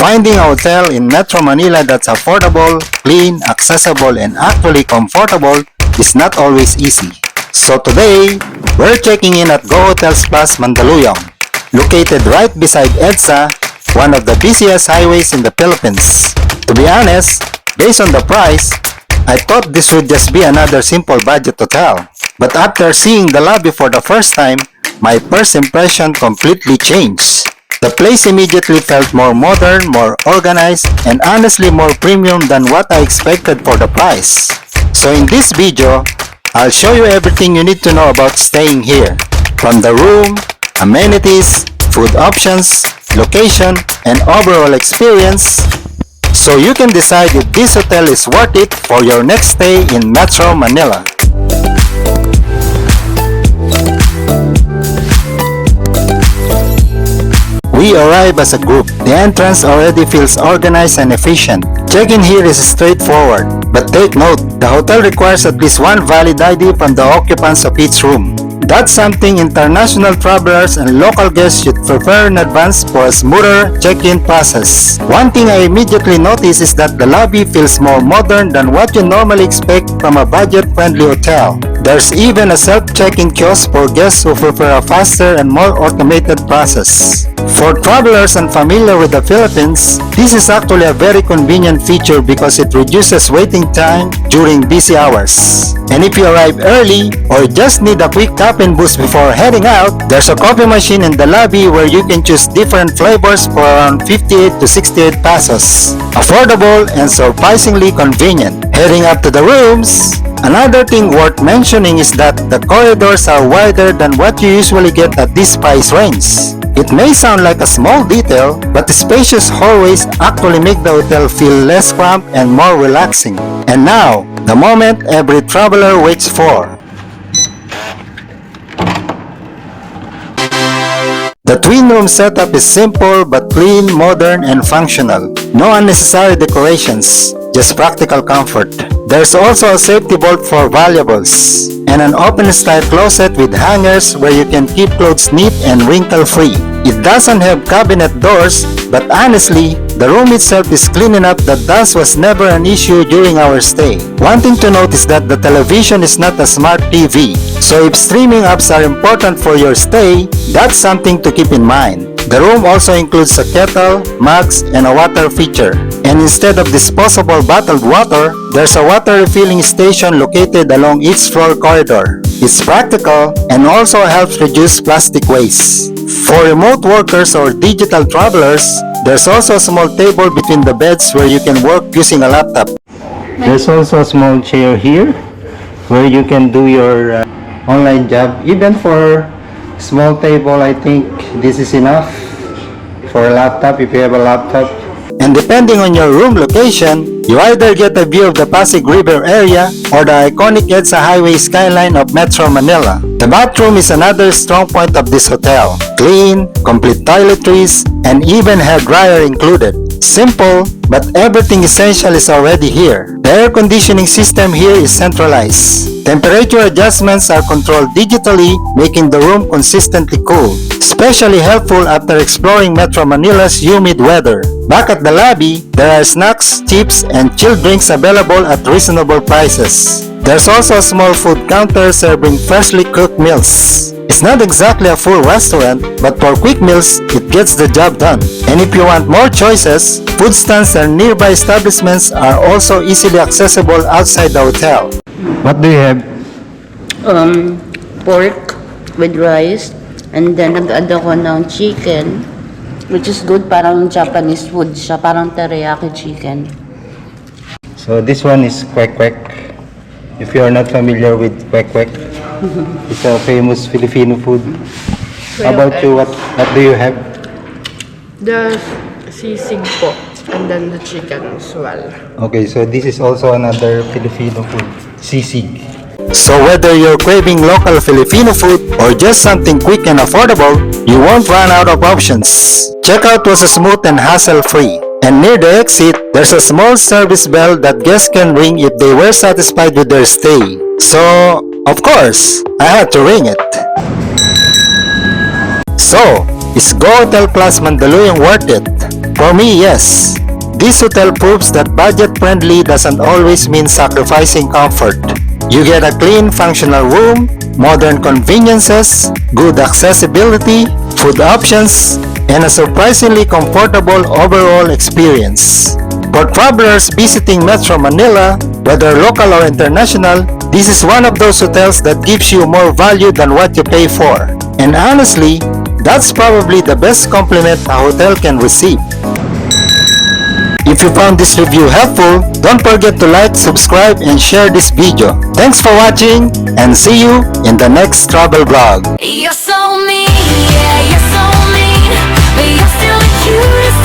Finding a hotel in Metro Manila that's affordable, clean, accessible, and actually comfortable is not always easy. So today, we're checking in at Go Hotels Plus Mandaluyong, located right beside EDSA, one of the busiest highways in the Philippines. To be honest, based on the price, I thought this would just be another simple budget hotel. But after seeing the lobby for the first time, my first impression completely changed. The place immediately felt more modern, more organized, and honestly more premium than what I expected for the price. So in this video, I'll show you everything you need to know about staying here. From the room, amenities, food options, location, and overall experience, so you can decide if this hotel is worth it for your next stay in Metro Manila. We arrive as a group. The entrance already feels organized and efficient. Check-in here is straightforward, but take note, the hotel requires at least one valid ID from the occupants of each room. That's something international travelers and local guests should prepare in advance for a smoother check-in process. One thing I immediately notice is that the lobby feels more modern than what you normally expect from a budget-friendly hotel. There's even a self-check-in kiosk for guests who prefer a faster and more automated process. For travelers unfamiliar with the Philippines, this is actually a very convenient feature because it reduces waiting time during busy hours. And if you arrive early or just need a quick caffeine boost before heading out, there's a coffee machine in the lobby where you can choose different flavors for around 58 to 68 pesos. Affordable and surprisingly convenient. Heading up to the rooms, another thing worth mentioning is that the corridors are wider than what you usually get at this price range. It may sound like a small detail, but the spacious hallways actually make the hotel feel less cramped and more relaxing. And now, the moment every traveler waits for. The twin room setup is simple but clean, modern, and functional. No unnecessary decorations, just practical comfort. There's also a safety vault for valuables, and an open-style closet with hangers where you can keep clothes neat and wrinkle-free. It doesn't have cabinet doors, but honestly, the room itself is clean enough that dust was never an issue during our stay. One thing to note is that the television is not a smart TV, so if streaming apps are important for your stay, that's something to keep in mind. The room also includes a kettle, mugs, and a water feature. And instead of disposable bottled water, there's a water refilling station located along each floor corridor. It's practical and also helps reduce plastic waste. For remote workers or digital travelers, there's also a small table between the beds where you can work using a laptop. There's also a small chair here where you can do your online job. Even for small table, I think this is enough for a laptop if you have a laptop. And depending on your room location, you either get a view of the Pasig River area or the iconic EDSA highway skyline of Metro Manila. The bathroom is another strong point of this hotel. Clean, complete toiletries, and even hair dryer included. Simple, but everything essential is already here. The air conditioning system here is centralized. Temperature adjustments are controlled digitally, making the room consistently cool. Especially helpful after exploring Metro Manila's humid weather. Back at the lobby, there are snacks, chips, and chilled drinks available at reasonable prices. There's also a small food counter serving freshly cooked meals. It's not exactly a full restaurant, but for quick meals, it gets the job done. And if you want more choices, food stands and nearby establishments are also easily accessible outside the hotel. What do you have? Pork with rice, and then nag-add ako ng chicken, which is good, parang Japanese food siya, parang teriyaki chicken. So this one is kwek kwek. If you are not familiar with kwek kwek, it's a famous Filipino food. How about you? What do you have? The sisig po, and then the chicken as well. Okay, so this is also another Filipino food, sisig. So whether you're craving local Filipino food or just something quick and affordable, you won't run out of options. Checkout was smooth and hassle-free. And near the exit, there's a small service bell that guests can ring if they were satisfied with their stay. So, of course, I had to ring it. So, is Go Hotel Plus Mandaluyong worth it? For me, yes. This hotel proves that budget-friendly doesn't always mean sacrificing comfort. You get a clean, functional room, modern conveniences, good accessibility, food options, and a surprisingly comfortable overall experience. For travelers visiting Metro Manila, whether local or international, this is one of those hotels that gives you more value than what you pay for. And honestly, that's probably the best compliment a hotel can receive. If you found this review helpful, don't forget to like, subscribe, and share this video. Thanks for watching, and see you in the next travel vlog. You're so mean, yeah, you're so mean, but you're still the cutest.